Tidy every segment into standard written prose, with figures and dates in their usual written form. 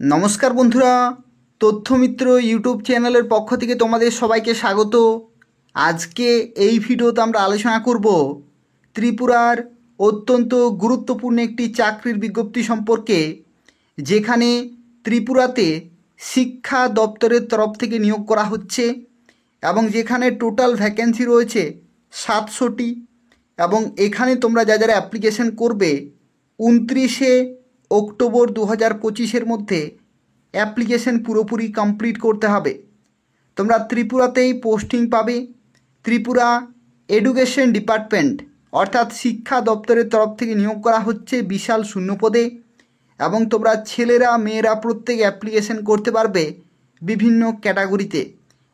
নমস্কার বন্ধুরা, তথ্যমিত্র ইউটিউব চ্যানেলের পক্ষ থেকে তোমাদের সবাইকে স্বাগত। আজকে এই ভিডিওতে আমরা আলোচনা করব ত্রিপুরার অত্যন্ত গুরুত্বপূর্ণ একটি চাকরির বিজ্ঞপ্তি সম্পর্কে, যেখানে ত্রিপুরাতে শিক্ষা দপ্তরের তরফ থেকে নিয়োগ করা হচ্ছে এবং যেখানে টোটাল ভ্যাকেন্সি রয়েছে 700টি। এবং এখানে তোমরা যারা অ্যাপ্লিকেশন করবে 29শে অক্টোবর 2025-এর মধ্যে অ্যাপ্লিকেশন পুরোপুরি কমপ্লিট করতে হবে। তোমরা ত্রিপুরাতেই পোস্টিং পাবে। ত্রিপুরা এডুকেশন ডিপার্টমেন্ট অর্থাৎ শিক্ষা দপ্তরের তরফ থেকে নিয়োগ করা হচ্ছে বিশাল শূন্যপদে, এবং তোমরা ছেলেরা মেয়েরা প্রত্যেকে অ্যাপ্লিকেশন করতে পারবে বিভিন্ন ক্যাটাগরিতে।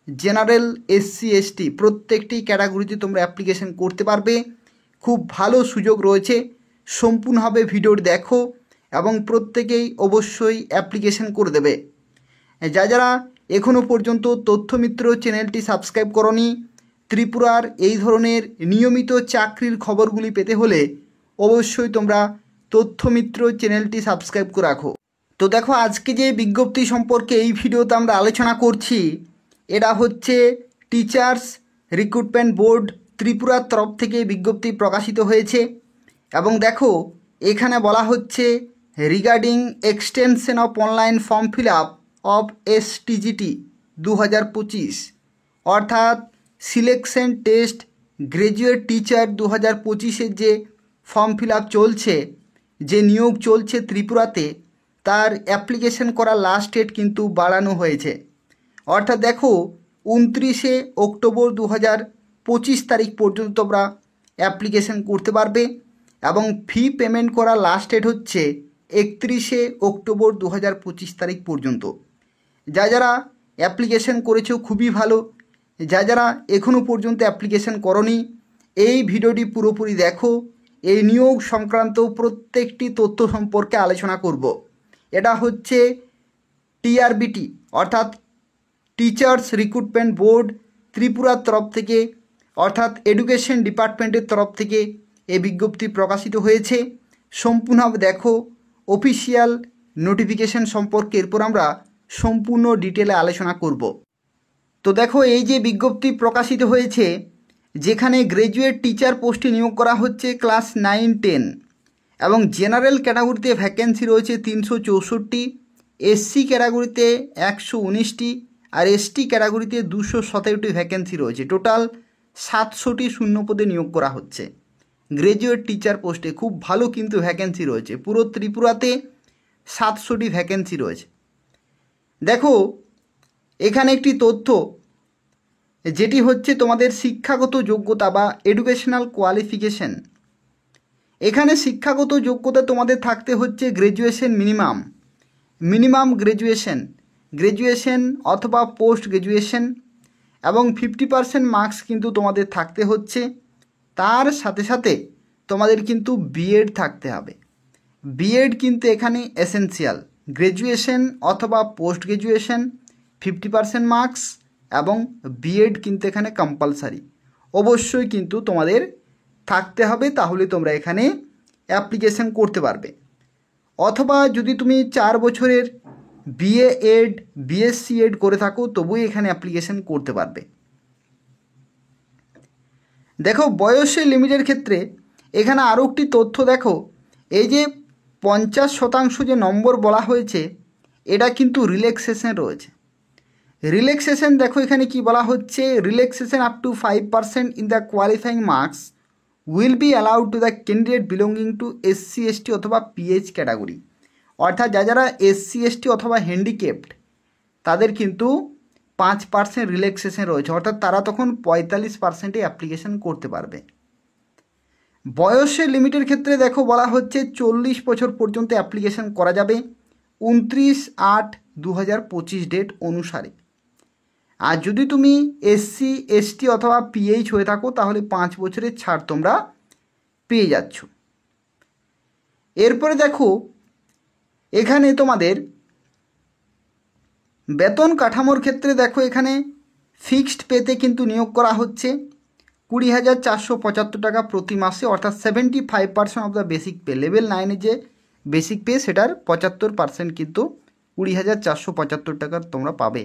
জেনারেল, এসসি, এসটি প্রত্যেকটি ক্যাটাগরিতে তোমরা অ্যাপ্লিকেশন করতে পারবে। খুব ভালো সুযোগ রয়েছে। সম্পূর্ণভাবে ভিডিওটি দেখো এবং প্রত্যেকেই অবশ্যই অ্যাপ্লিকেশন করে দেবে। যারা এখনও পর্যন্ত তথ্যমিত্র চ্যানেলটি সাবস্ক্রাইব করনি, ত্রিপুরার এই ধরনের নিয়মিত চাকরির খবরগুলি পেতে হলে অবশ্যই তোমরা তথ্যমিত্র চ্যানেলটি সাবস্ক্রাইব করে রাখো। তো দেখো, আজকে যে বিজ্ঞপ্তি সম্পর্কে এই ভিডিওতে আমরা আলোচনা করছি, এটা হচ্ছে টিচার্স রিক্রুটমেন্ট বোর্ড ত্রিপুরার তরফ থেকে বিজ্ঞপ্তি প্রকাশিত হয়েছে। এবং দেখো, এখানে বলা হচ্ছে regarding extension of online form fill up of STGT 2025, অর্থাৎ সিলেকশন টেস্ট গ্র্যাজুয়েট টিচার 2025-এর যে ফর্ম ফিল আপ চলছে, যে নিয়োগ চলছে ত্রিপুরাতে, তার অ্যাপ্লিকেশন করার লাস্ট ডেট কিন্তু বাড়ানো হয়েছে। অর্থাৎ দেখো, 29শে অক্টোবর 2025 তারিখ পর্যন্ত তোমরা অ্যাপ্লিকেশন করতে পারবে এবং ফি পেমেন্ট করার লাস্ট ডেট হচ্ছে 31শে অক্টোবর 2025 তারিখ পর্যন্ত। যারা অ্যাপ্লিকেশন করেছো খুবই ভালো। যারা এখনও পর্যন্ত অ্যাপ্লিকেশন করনি, এই ভিডিওটি পুরোপুরি দেখো। এই নিয়োগ সংক্রান্ত প্রত্যেকটি তথ্য সম্পর্কে আলোচনা করব। এটা হচ্ছে TRBT অর্থাৎ টিচার্স রিক্রুটমেন্ট বোর্ড ত্রিপুরার তরফ থেকে, অর্থাৎ এডুকেশন ডিপার্টমেন্টের তরফ থেকে এই বিজ্ঞপ্তি প্রকাশিত হয়েছে। সম্পূর্ণভাবে দেখো অফিসিয়াল নোটিফিকেশন সম্পর্কে, এরপর আমরা সম্পূর্ণ ডিটেলে আলোচনা করব। তো দেখো, এই যে বিজ্ঞপ্তি প্রকাশিত হয়েছে, যেখানে গ্র্যাজুয়েট টিচার পোস্টে নিয়োগ করা হচ্ছে ক্লাস 9, 10, এবং জেনারেল ক্যাটাগরিতে ভ্যাকেন্সি রয়েছে 364টি, SC ক্যাটাগরিতে 119টি, আর ST ক্যাটাগরিতে 217টি ভ্যাকেন্সি রয়েছে। টোটাল 700টি শূন্যপদে নিয়োগ করা হচ্ছে গ্র্যাজুয়েট টিচার পোস্টে। খুব ভালো কিন্তু ভ্যাকেন্সি রয়েছে, পুরো ত্রিপুরাতে 700টি ভ্যাকেন্সি রয়েছে। দেখো, এখানে একটি তথ্য যেটি হচ্ছে তোমাদের শিক্ষাগত যোগ্যতা বা এডুকেশনাল কোয়ালিফিকেশন। এখানে শিক্ষাগত যোগ্যতা তোমাদের থাকতে হচ্ছে গ্র্যাজুয়েশন, মিনিমাম গ্র্যাজুয়েশন অথবা পোস্ট গ্র্যাজুয়েশন, এবং 50% মার্কস কিন্তু তোমাদের থাকতে হচ্ছে। তার সাথে সাথে তোমাদের কিন্তু বিএড থাকতে হবে। বিএড কিন্তু এখানে এসেনশিয়াল। গ্র্যাজুয়েশন অথবা পোস্ট গ্র্যাজুয়েশন 50% মার্কস এবং বিএড কিন্তু এখানে কম্পালসারি, অবশ্যই কিন্তু তোমাদের থাকতে হবে, তাহলে তোমরা এখানে অ্যাপ্লিকেশন করতে পারবে। অথবা যদি তুমি 4 বছরের BA-এড, BSc-এড করে থাকো, তবুই এখানে অ্যাপ্লিকেশন করতে পারবে। দেখো, বয়সের লিমিটের ক্ষেত্রে এখানে আরও একটি তথ্য দেখো, এই যে 50% যে নম্বর বলা হয়েছে, এটা কিন্তু রিল্যাক্সেশন রয়েছে। রিল্যাক্সেশন দেখো এখানে কি বলা হচ্ছে, relaxation up to 5% in the qualifying marks will be allowed to the candidate belonging to SC, ST অথবা PH ক্যাটাগরি। অর্থাৎ যারা SC, ST অথবা হ্যান্ডিক্যাপড, তাদের কিন্তু 5% রিল্যাক্সেশন রয়েছে, অর্থাৎ তারা তখন 45%-এ অ্যাপ্লিকেশন করতে পারবে। বয়সের লিমিটের ক্ষেত্রে দেখো বলা হচ্ছে 40 বছর পর্যন্ত অ্যাপ্লিকেশন করা যাবে 29/8/2025 ডেট অনুসারে। আর যদি তুমি SC, ST অথবা PH হয়ে থাকো, তাহলে 5 বছরের ছাড় তোমরা পেয়ে যাচ্ছ। এরপরে দেখো, এখানে তোমাদের বেতন কাঠামোর ক্ষেত্রে দেখো, এখানে ফিক্সড পেতে কিন্তু নিয়োগ করা হচ্ছে 20,475 টাকা প্রতি মাসে, অর্থাৎ 75% of the basic pay. Level 9-এ যে বেসিক পে, সেটার 75% কিন্তু 20,475 টাকার তোমরা পাবে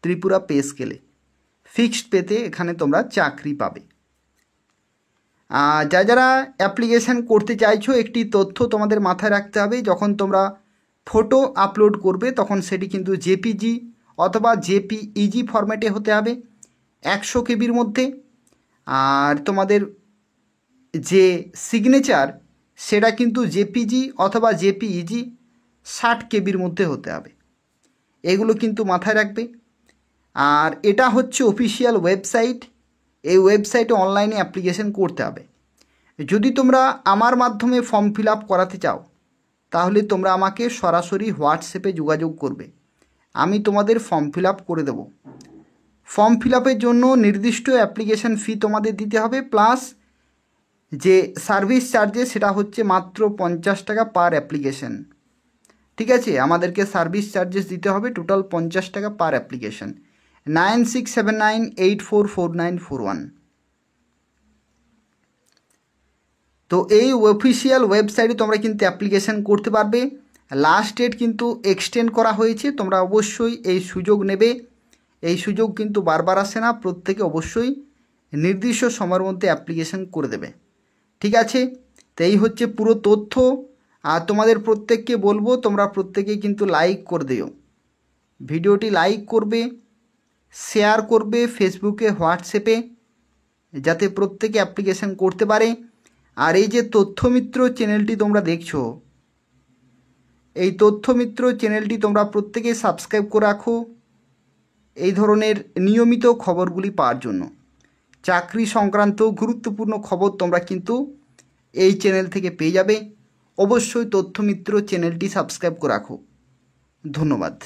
ত্রিপুরা পে স্কেলে। ফিক্সড পেতে এখানে তোমরা চাকরি পাবে। যারা অ্যাপ্লিকেশান করতে চাইছো, একটি তথ্য তোমাদের মাথায় রাখতে হবে, যখন তোমরা ফটো আপলোড করবে তখন সেটি কিন্তু জেপিজি অথবা জেপিইজি ফরম্যাটে হতে হবে 100 কেবির মধ্যে। আর তোমাদের যে সিগনেচার সেটা কিন্তু জেপিজি অথবা জেপিইজি 60 কেবির মধ্যে হতে হবে। এগুলো কিন্তু মাথায় রাখবে। আর এটা হচ্ছে অফিসিয়াল ওয়েবসাইট, এই ওয়েবসাইটে অনলাইনে অ্যাপ্লিকেশন করতে হবে। যদি তোমরা আমার মাধ্যমে ফর্ম ফিল আপ করাতে চাও তাহলে তোমরা আমাকে সরাসরি হোয়াটসঅ্যাপে যোগাযোগ করবে, আমি তোমাদের ফর্ম ফিল আপ করে দেবো। ফর্ম ফিল আপের জন্য নির্দিষ্ট অ্যাপ্লিকেশন ফি তোমাদের দিতে হবে, প্লাস যে সার্ভিস চার্জেস সেটা হচ্ছে মাত্র 50 টাকা পার অ্যাপ্লিকেশন। ঠিক আছে, আমাদেরকে সার্ভিস চার্জেস দিতে হবে টোটাল 50 টাকা পার অ্যাপ্লিকেশন। 9679844941। তো এই অফিসিয়াল ওয়েবসাইটে তোমরা কিন্তু অ্যাপ্লিকেশান করতে পারবে। লাস্ট ডেট কিন্তু এক্সটেন্ড করা হয়েছে, তোমরা অবশ্যই এই সুযোগ নেবে। এই সুযোগ কিন্তু বারবার আসে না, প্রত্যেকে অবশ্যই নির্দিষ্ট সময়ের মধ্যে অ্যাপ্লিকেশান করে দেবে। ঠিক আছে, তো এই হচ্ছে পুরো তথ্য। আর তোমাদের প্রত্যেককে বলবো তোমরা প্রত্যেকেই কিন্তু লাইক করে দিও, ভিডিওটি লাইক করবে, শেয়ার করবে ফেসবুকে, হোয়াটসঅ্যাপে, যাতে প্রত্যেকে অ্যাপ্লিকেশান করতে পারে। আর এই যে তথ্যমিত্র চ্যানেলটি তোমরা দেখছো, এই তথ্যমিত্র চ্যানেলটি তোমরা প্রত্যেকেই সাবস্ক্রাইব করে রাখো এই ধরনের নিয়মিত খবরগুলি পাওয়ার জন্য। চাকরি সংক্রান্ত গুরুত্বপূর্ণ খবর তোমরা কিন্তু এই চ্যানেল থেকে পেয়ে যাবে। অবশ্যই তথ্যমিত্র চ্যানেলটি সাবস্ক্রাইব করে রাখো। ধন্যবাদ।